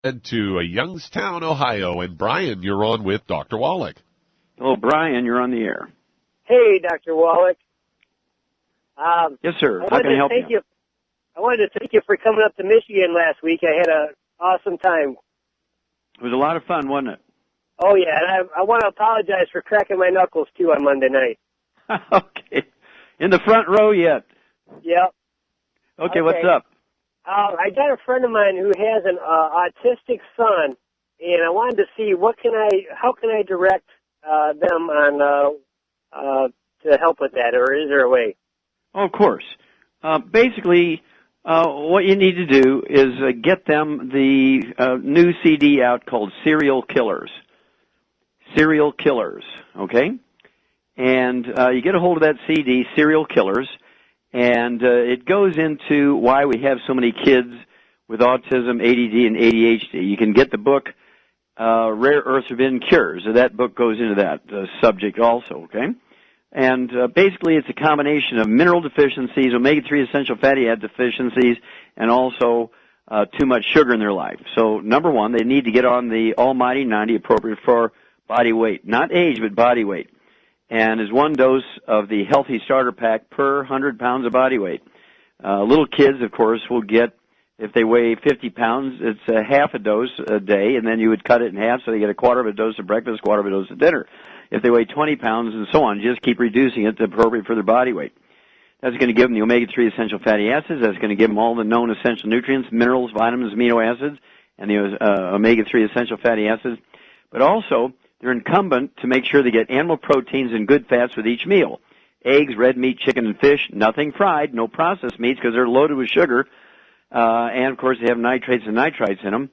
To Youngstown, Ohio. And Brian, you're on with Dr. Wallach. Hello, Brian. You're on the air. Hey, Dr. Wallach. Yes, sir. How can I help you? I wanted to thank you for coming up to Michigan last week. I had an awesome time. It was a lot of fun, wasn't it? Oh, yeah. And I want to apologize for cracking my knuckles, too, on Monday night. Okay. In the front row yet? Yep. Okay, what's up? I got a friend of mine who has an autistic son, and I wanted to see how can I direct them on to help with that, or is there a way? Oh, of course. Basically, what you need to do is get them the new CD out called Cerial Killers. Cerial Killers, okay? And you get a hold of that CD, Cerial Killers, and it goes into why we have so many kids with autism, ADD, and ADHD. You can get the book Rare Earth Forbidden Cures. So that book goes into that subject also, okay? And basically it's a combination of mineral deficiencies, omega-3 essential fatty acid deficiencies, and also too much sugar in their life. So number one, they need to get on the Almighty 90 appropriate for body weight. Not age, but body weight. And is one dose of the Healthy Starter Pack per 100 pounds of body weight. Little kids, of course, will get, if they weigh 50 pounds, it's a half a dose a day, and then you would cut it in half so they get a quarter of a dose of breakfast, quarter of a dose of dinner. If they weigh 20 pounds and so on, just keep reducing it to appropriate for their body weight. That's going to give them the omega-3 essential fatty acids. That's going to give them all the known essential nutrients, minerals, vitamins, amino acids, and the omega-3 essential fatty acids. But also, they're incumbent to make sure they get animal proteins and good fats with each meal. Eggs, red meat, chicken, and fish, nothing fried, no processed meats because they're loaded with sugar. And, of course, they have nitrates and nitrites in them.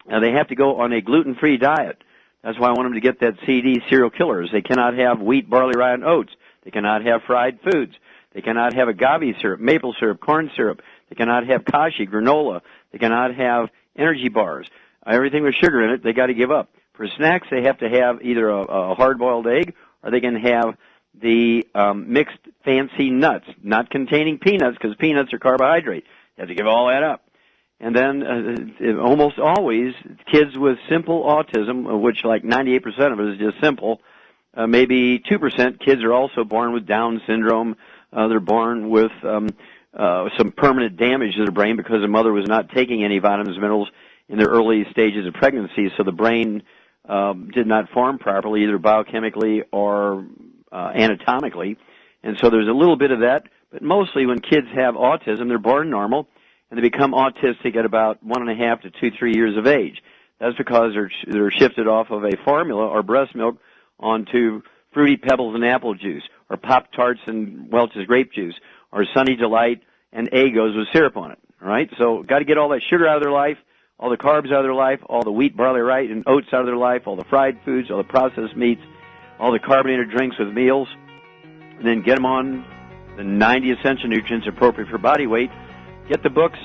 Now, they have to go on a gluten-free diet. That's why I want them to get that CD, Cerial Killers. They cannot have wheat, barley, rye, and oats. They cannot have fried foods. They cannot have agave syrup, maple syrup, corn syrup. They cannot have kashi, granola. They cannot have energy bars. Everything with sugar in it, they got to give up. For snacks, they have to have either a hard-boiled egg or they can have the mixed fancy nuts, not containing peanuts because peanuts are carbohydrate. You have to give all that up. And then almost always, kids with simple autism, which like 98% of it is just simple, maybe 2% kids are also born with Down syndrome. They're born with some permanent damage to their brain because the mother was not taking any vitamins and minerals in their early stages of pregnancy, so the brain did not form properly, either biochemically or anatomically. And so there's a little bit of that, but mostly when kids have autism, they're born normal, and they become autistic at about 1.5 to 2, 3 years of age. That's because they're shifted off of a formula or breast milk onto Fruity Pebbles and apple juice, or Pop-Tarts and Welch's grape juice, or Sunny Delight and Eggos with syrup on it. All right, so got to get all that sugar out of their life, all the carbs out of their life, all the wheat, barley, rye, and oats out of their life, all the fried foods, all the processed meats, all the carbonated drinks with meals, and then get them on the 90 essential nutrients appropriate for body weight. Get the books,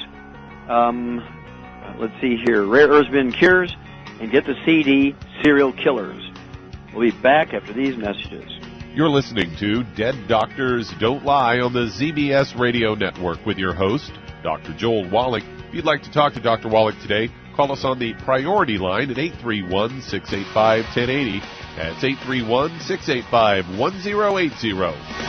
let's see here, Rare Earth Forbidden Cures, and get the CD, Cerial Killers. We'll be back after these messages. You're listening to Dead Doctors Don't Lie on the ZBS Radio Network with your host, Dr. Joel Wallach. If you'd like to talk to Dr. Wallach today, call us on the priority line at 831-685-1080. That's 831-685-1080.